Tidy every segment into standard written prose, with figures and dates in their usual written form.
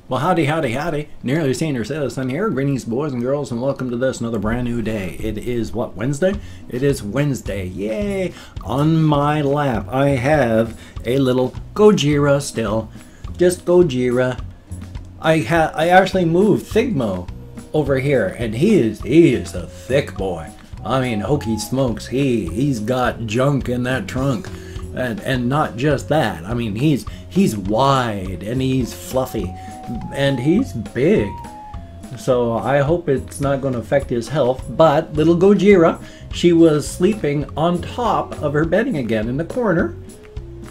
Well, howdy, howdy, howdy. Nearly Senior Citizen here. Greetings, boys and girls, and welcome to this, another brand new day. It is, what, Wednesday? It is Wednesday. Yay! On my lap, I have a little Gojira still. Just Gojira. I actually moved Thigmo over here, and he is a thick boy. I mean, hokey smokes, he's got junk in that trunk. And not just that. I mean, he's wide, and he's fluffy. And he's big, so I hope it's not going to affect his health. But little Gojira, she was sleeping on top of her bedding again in the corner,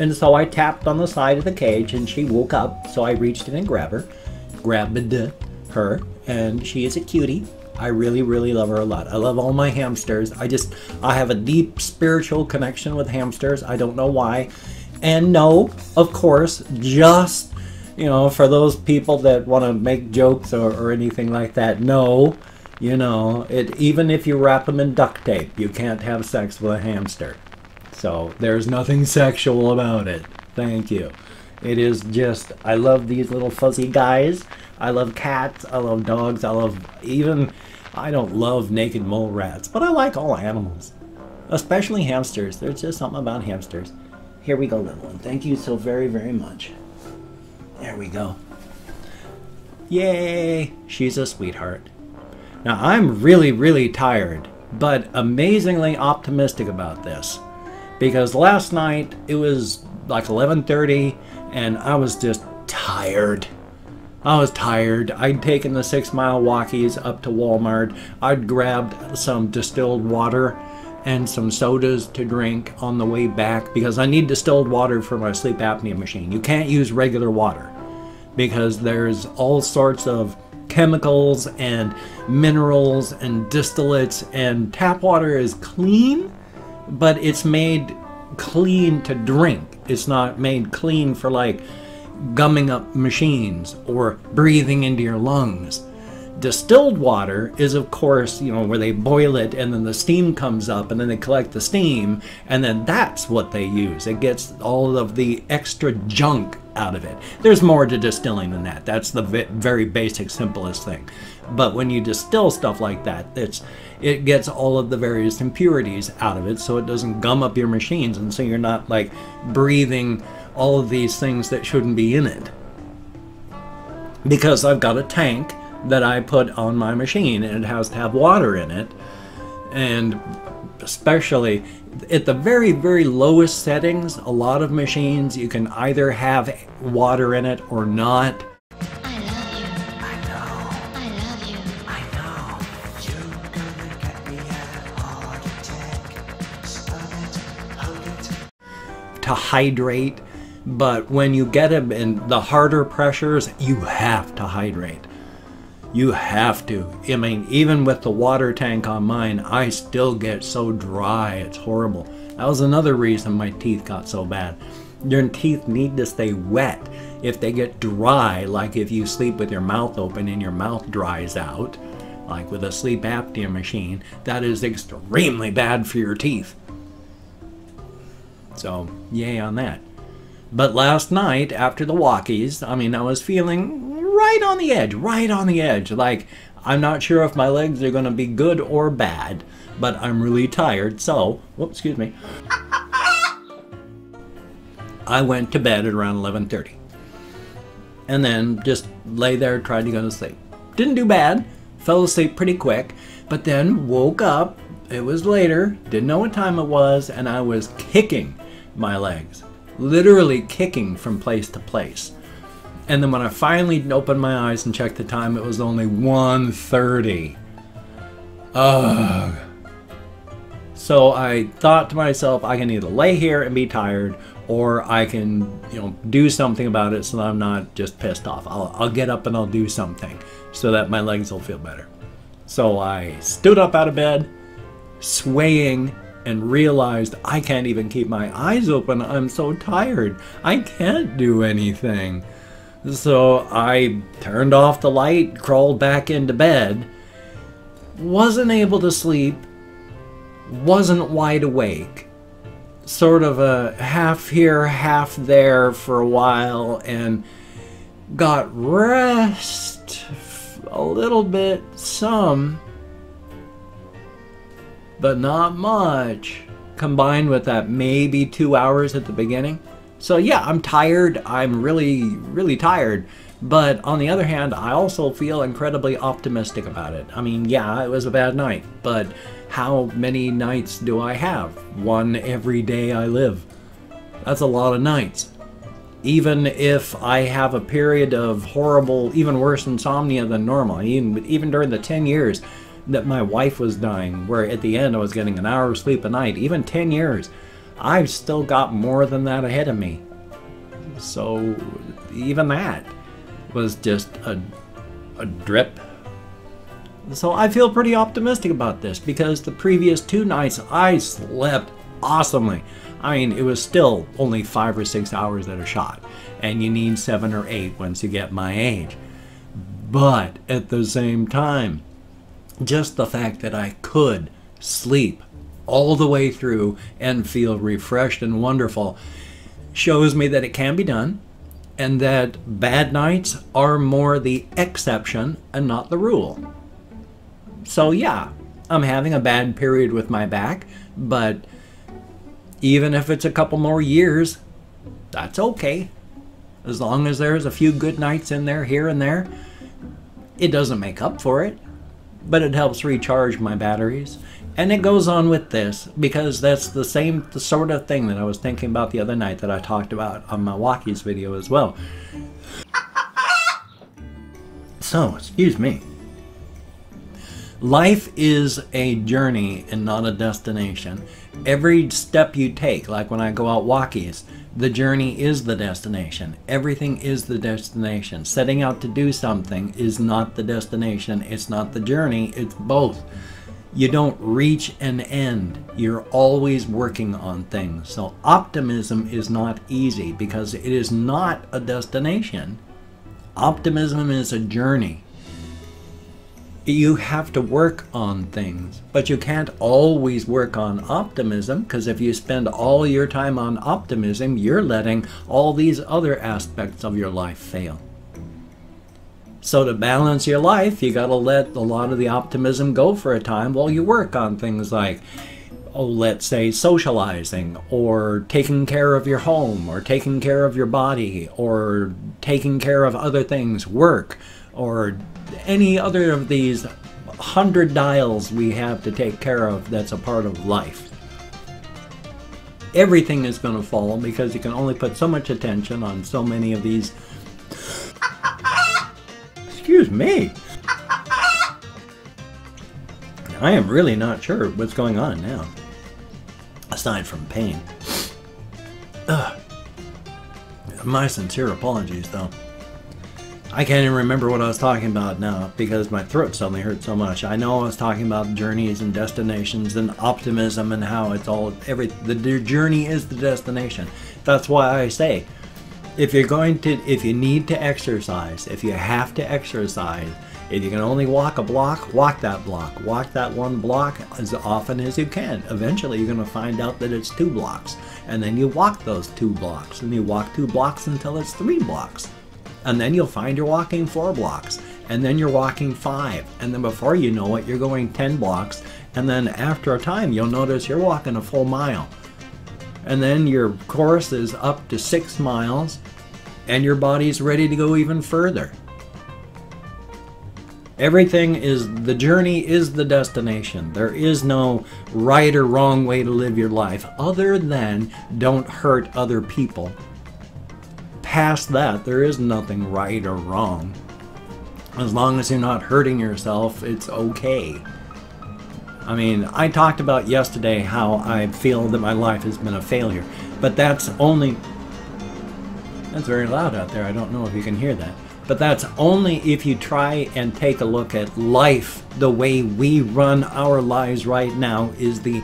and so I tapped on the side of the cage and she woke up, so I reached in and grabbed her, and she is a cutie. I really love her a lot. I love all my hamsters. I have a deep spiritual connection with hamsters. I don't know why. And no, of course, just, you know, for those people that want to make jokes or anything like that, no, you know, even if you wrap them in duct tape, you can't have sex with a hamster. So there's nothing sexual about it. Thank you. It is just, I love these little fuzzy guys. I love cats. I love dogs. I don't love naked mole rats, but I like all animals, especially hamsters. There's just something about hamsters. Here we go, little one. Thank you so very much. There we go. Yay! She's a sweetheart. Now, I'm really tired, but amazingly optimistic about this. Because last night, it was like 11:30, and I was just tired. I was tired. I'd taken the 6-mile walkies up to Walmart. I'd grabbed some distilled water and some sodas to drink on the way back, because I need distilled water for my sleep apnea machine. You can't use regular water because there's all sorts of chemicals and minerals and distillates, and tap water is clean, but it's made clean to drink. It's not made clean for like gumming up machines or breathing into your lungs. Distilled water is, of course, you know, where they boil it and then the steam comes up and then they collect the steam, and then that's what they use. It gets all of the extra junk out of it. There's more to distilling than that. That's the very basic, simplest thing. But when you distill stuff like that, it gets all of the various impurities out of it, so it doesn't gum up your machines, and so you're not like breathing all of these things that shouldn't be in it. Because I've got a tank that I put on my machine, and it has to have water in it, and especially at the very lowest settings, a lot of machines you can either have water in it or not. I love you. I know. I love you. I know. You're gonna get me a heart attack. Stop it, hold it. To hydrate, but when you get them in the harder pressures, you have to hydrate. You have to. I mean, even with the water tank on mine, I still get so dry. It's horrible. That was another reason my teeth got so bad. Your teeth need to stay wet. If they get dry, like if you sleep with your mouth open and your mouth dries out, like with a sleep apnea machine, that is extremely bad for your teeth. So, yay on that. But last night, after the walkies, I mean, I was feeling right on the edge. Like, I'm not sure if my legs are going to be good or bad, but I'm really tired, so, whoops, excuse me. I went to bed at around 11:30. And then just lay there, tried to go to sleep. Didn't do bad, fell asleep pretty quick, but then woke up, it was later, didn't know what time it was, and I was kicking my legs. Literally kicking from place to place. And then when I finally opened my eyes and checked the time, it was only 1:30. Ugh. So I thought to myself, I can either lay here and be tired, or I can, you know, do something about it so that I'm not just pissed off. I'll get up and I'll do something so that my legs will feel better. So I stood up out of bed, swaying, and realized I can't even keep my eyes open. I'm so tired. I can't do anything. So I turned off the light, crawled back into bed, wasn't able to sleep, wasn't wide awake. Sort of a half here, half there for a while, and got rest a little bit, some, but not much, combined with that maybe 2 hours at the beginning. So yeah, I'm tired. I'm really tired. But on the other hand, I also feel incredibly optimistic about it. I mean, yeah, it was a bad night, but how many nights do I have? One every day I live. That's a lot of nights. Even if I have a period of horrible, even worse insomnia than normal, even during the 10 years that my wife was dying, where at the end I was getting an hour of sleep a night, even 10 years, I've still got more than that ahead of me. So even that was just a drip. So I feel pretty optimistic about this because the previous 2 nights I slept awesomely. I mean, it was still only 5 or 6 hours at a shot, and you need 7 or 8 once you get my age. But at the same time, just the fact that I could sleep all the way through and feel refreshed and wonderful shows me that it can be done, and that bad nights are more the exception and not the rule. So yeah, I'm having a bad period with my back, but even if it's a couple more years, that's okay. As long as there's a few good nights in there here and there, it doesn't make up for it, but it helps recharge my batteries. And it goes on with this because that's the sort of thing that I was thinking about the other night that I talked about on my walkies video as well. So, excuse me. Life is a journey and not a destination. Every step you take, like when I go out walkies, the journey is the destination. Everything is the destination. Setting out to do something is not the destination. It's not the journey. It's both. You don't reach an end. You're always working on things. So optimism is not easy because it is not a destination. Optimism is a journey. You have to work on things, but you can't always work on optimism because if you spend all your time on optimism, you're letting all these other aspects of your life fail. So to balance your life, you got to let a lot of the optimism go for a time while you work on things like, oh, let's say socializing, or taking care of your home, or taking care of your body, or taking care of other things, work, or any other of these 100 dials we have to take care of that's a part of life. Everything is going to fall because you can only put so much attention on so many of these. Excuse me. I am really not sure what's going on now, aside from pain. Ugh. My sincere apologies, though. I can't even remember what I was talking about now because my throat suddenly hurt so much. I know I was talking about journeys and destinations and optimism and how it's all the journey is the destination. That's why I say, if you need to exercise, if you have to exercise, if you can only walk a block, walk that block. Walk that one block as often as you can. Eventually you're going to find out that it's 2 blocks. And then you walk those 2 blocks. And you walk 2 blocks until it's 3 blocks. And then you'll find you're walking 4 blocks. And then you're walking 5. And then before you know it, you're going 10 blocks. And then after a time, you'll notice you're walking a full mile. And then your course is up to 6 miles. And your body's ready to go even further. Everything is, the journey is the destination. There is no right or wrong way to live your life other than don't hurt other people. Past that, there is nothing right or wrong. As long as you're not hurting yourself, it's okay. I mean, I talked about yesterday how I feel that my life has been a failure, but that's only... That's very loud out there. I don't know if you can hear that. But that's only if you try and take a look at life the way we run our lives right now is the...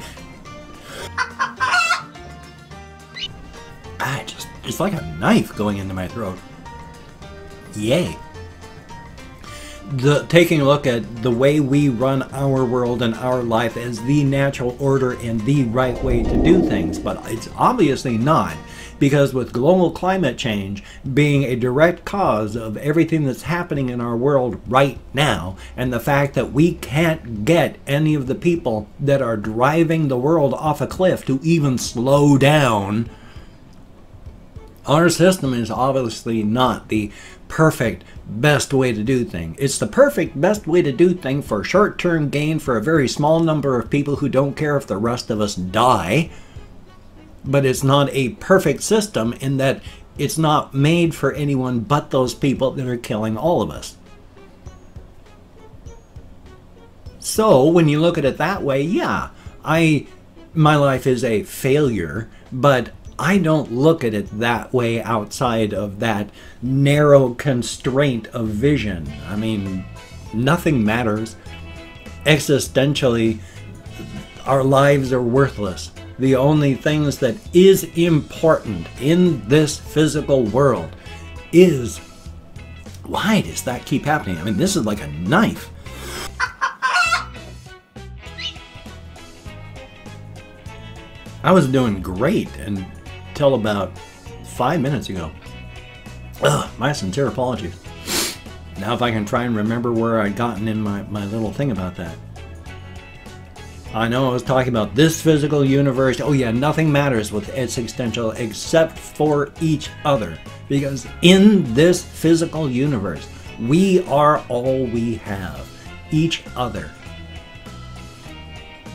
It's like a knife going into my throat. Yay. Taking a look at the way we run our world and our life as the natural order and the right way to do things, but it's obviously not. Because with global climate change being a direct cause of everything that's happening in our world right now, and the fact that we can't get any of the people that are driving the world off a cliff to even slow down, our system is obviously not the perfect best way to do things. It's the perfect best way to do things for short-term gain for a very small number of people who don't care if the rest of us die. But it's not a perfect system in that it's not made for anyone but those people that are killing all of us. So when you look at it that way, yeah, my life is a failure, but I don't look at it that way outside of that narrow constraint of vision. I mean, nothing matters. Existentially, our lives are worthless. The only things that is important in this physical world is, why does that keep happening? I mean, this is like a knife. I was doing great until about 5 minutes ago. Ugh, my sincere apologies. Now if I can try and remember where I'd gotten in my little thing about that. I know I was talking about this physical universe. Oh yeah, nothing matters with existential except for each other. Because in this physical universe, we are all we have. Each other.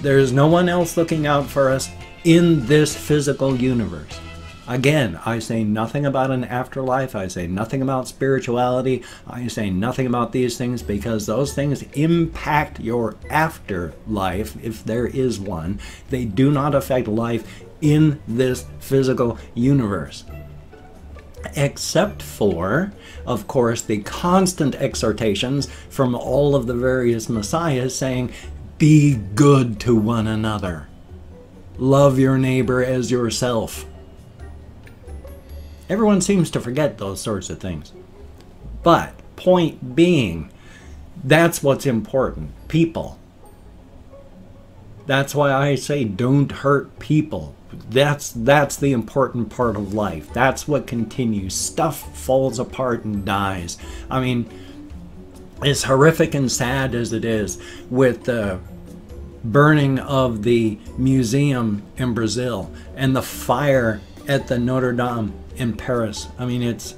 There's no one else looking out for us in this physical universe. Again, I say nothing about an afterlife. I say nothing about spirituality. I say nothing about these things because those things impact your afterlife, if there is one. They do not affect life in this physical universe. Except for, of course, the constant exhortations from all of the various messiahs saying, be good to one another. Love your neighbor as yourself. Everyone seems to forget those sorts of things. But, point being, that's what's important. People. That's why I say don't hurt people. That's the important part of life. That's what continues. Stuff falls apart and dies. I mean, as horrific and sad as it is with the burning of the museum in Brazil and the fire at the Notre Dame in Paris. I mean, it's,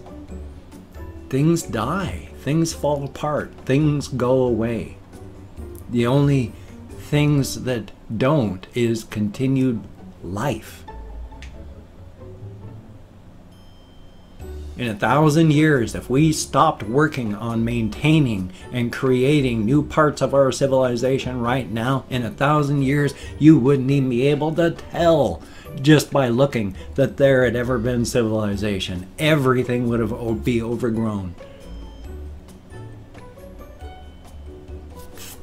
things die, things fall apart, things go away. The only things that don't is continued life. In 1,000 years, if we stopped working on maintaining and creating new parts of our civilization right now, in 1,000 years, you wouldn't even be able to tell just by looking that there had ever been civilization. Everything would be overgrown.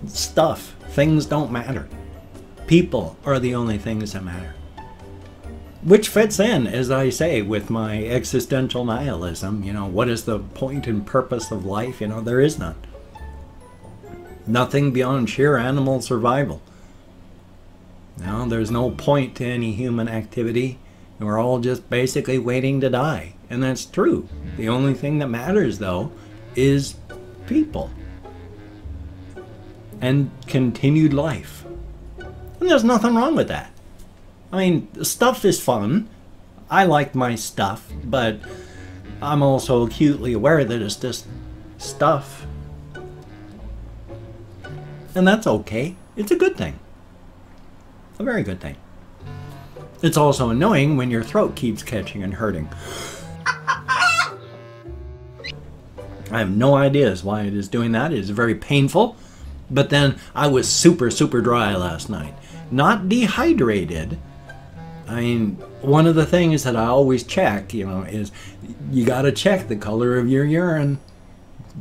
Stuff, things don't matter. People are the only things that matter. Which fits in, as I say, with my existential nihilism. You know, what is the point and purpose of life? You know, there is none. Nothing beyond sheer animal survival. No, there's no point to any human activity. We're all just basically waiting to die. And that's true. The only thing that matters, though, is people. And continued life. And there's nothing wrong with that. I mean, stuff is fun. I like my stuff, but I'm also acutely aware that it's just stuff. And that's okay. It's a good thing. A very good thing. It's also annoying when your throat keeps catching and hurting. I have no ideas why it is doing that. It is very painful. But then I was super dry last night. Not dehydrated. I mean, one of the things that I always check, you know, is you got to check the color of your urine.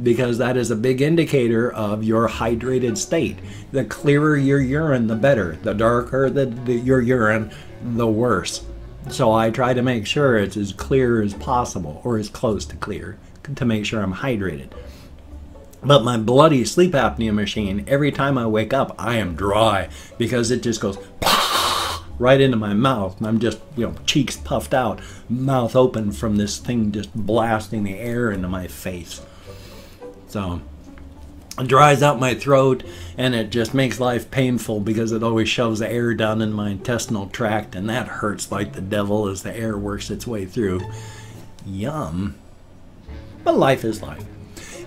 Because that is a big indicator of your hydrated state. The clearer your urine, the better. The darker your urine, the worse. So I try to make sure it's as clear as possible, or as close to clear, to make sure I'm hydrated. But my bloody sleep apnea machine, every time I wake up, I am dry, because it just goes, right into my mouth. And I'm just, you know, cheeks puffed out, mouth open from this thing just blasting the air into my face. So it dries out my throat, and it just makes life painful because it always shoves the air down in my intestinal tract, and that hurts like the devil as the air works its way through. Yum. But life is life.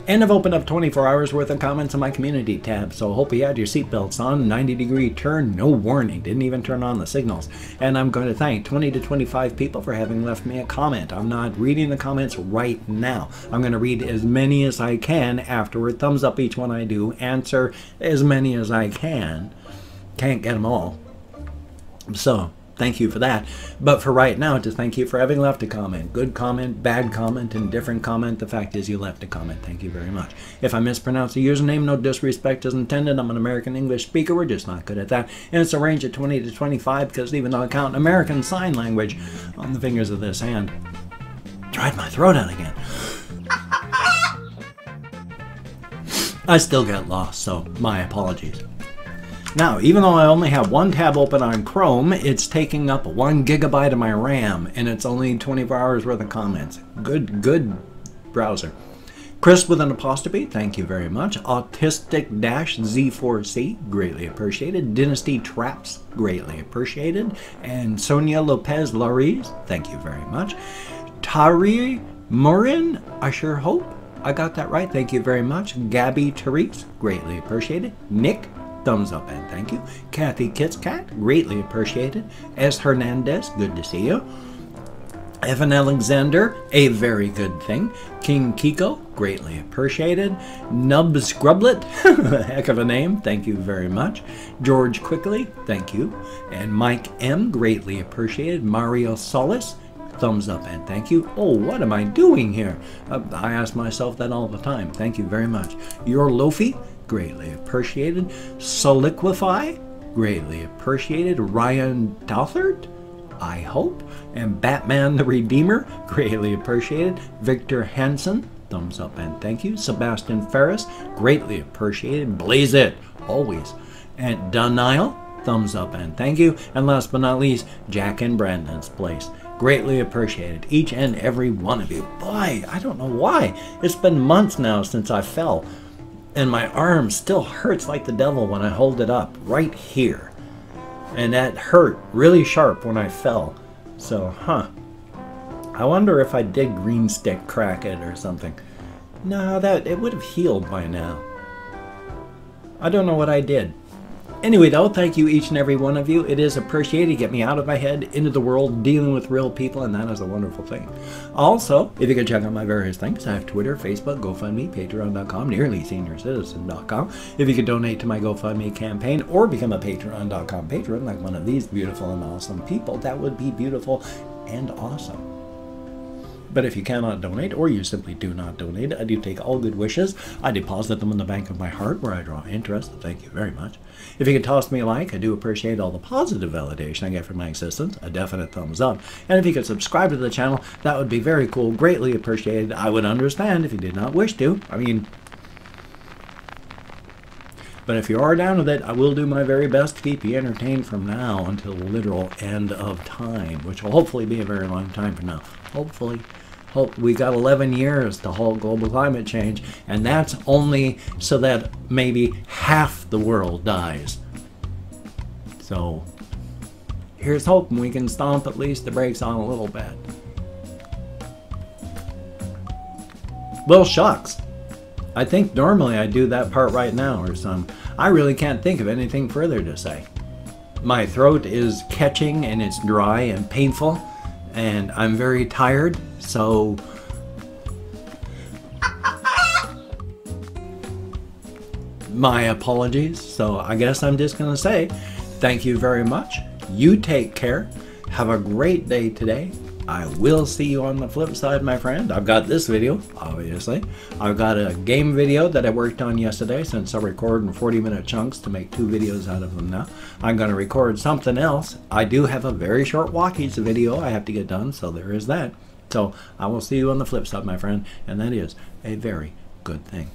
And I've opened up 24 hours worth of comments on my community tab, so hope you had your seatbelts on. 90-degree turn, no warning, didn't even turn on the signals. And I'm going to thank 20 to 25 people for having left me a comment. I'm not reading the comments right now. I'm going to read as many as I can afterward. Thumbs up each one I do. Answer as many as I can. Can't get them all. So thank you for that. But for right now, just thank you for having left a comment. Good comment, bad comment, indifferent comment. The fact is you left a comment. Thank you very much. If I mispronounce the username, no disrespect is intended. I'm an American English speaker. We're just not good at that. And it's a range of 20 to 25 because even though I count American Sign Language on the fingers of this hand. Dried my throat out again. I still get lost, so my apologies. Now, even though I only have one tab open on Chrome, it's taking up 1 gigabyte of my RAM, and it's only 24 hours worth of comments. Good browser. Chris with an apostrophe, thank you very much. Autistic-Z4C, greatly appreciated. Dynasty Traps, greatly appreciated. And Sonia Lopez Lariz, thank you very much. Tari Morin, I sure hope I got that right, thank you very much. Gabby Therese, greatly appreciated. Nick, thumbs up and thank you. Kathy Kitscat, greatly appreciated. S. Hernandez, good to see you. Evan Alexander, a very good thing. King Kiko, greatly appreciated. Nub Scrublet, heck of a name, thank you very much. George Quickly, thank you. And Mike M, greatly appreciated. Mario Solis, thumbs up and thank you. Oh, what am I doing here? I ask myself that all the time. Thank you very much. Your Lofi, greatly appreciated. Soliquify, greatly appreciated. Ryan Douthert, I hope. And Batman the Redeemer, greatly appreciated. Victor Hansen, thumbs up and thank you. Sebastian Ferris, greatly appreciated. Blaze it, always. And Denial, thumbs up and thank you. And last but not least, Jack and Brandon's Place. Greatly appreciated, each and every one of you. Boy, I don't know why. It's been months now since I fell. And my arm still hurts like the devil when I hold it up right here. And that hurt really sharp when I fell. So, I wonder if I did green stick crack it or something. No, it would have healed by now. I don't know what I did. Anyway, though, thank you each and every one of you. It is appreciated to get me out of my head, into the world, dealing with real people, and that is a wonderful thing. Also, if you can check out my various things, I have Twitter, Facebook, GoFundMe, Patreon.com, NearlySeniorCitizen.com. If you could donate to my GoFundMe campaign or become a Patreon.com patron, like one of these beautiful and awesome people, that would be beautiful and awesome. But if you cannot donate, or you simply do not donate, I do take all good wishes. I deposit them in the bank of my heart where I draw interest. Thank you very much. If you could toss me a like, I do appreciate all the positive validation I get from my existence. A definite thumbs up. And if you could subscribe to the channel, that would be very cool. Greatly appreciated. I would understand if you did not wish to. But if you are down with it, I will do my very best to keep you entertained from now until the literal end of time, which will hopefully be a very long time from now. Hopefully. We got 11 years to halt global climate change, and that's only so that maybe half the world dies. So here's hoping we can stomp at least the brakes on a little bit. Well, shucks. I think normally I do that part right now or some. I really can't think of anything further to say. My throat is catching and it's dry and painful, and I'm very tired, so my apologies. So I guess I'm just gonna say thank you very much. You take care. Have a great day today. I will see you on the flip side, my friend. I've got this video, obviously. I've got a game video that I worked on yesterday, since I record in 40-minute chunks to make 2 videos out of them now. I'm going to record something else. I do have a very short walkies video I have to get done, so there is that. So I will see you on the flip side, my friend, and that is a very good thing.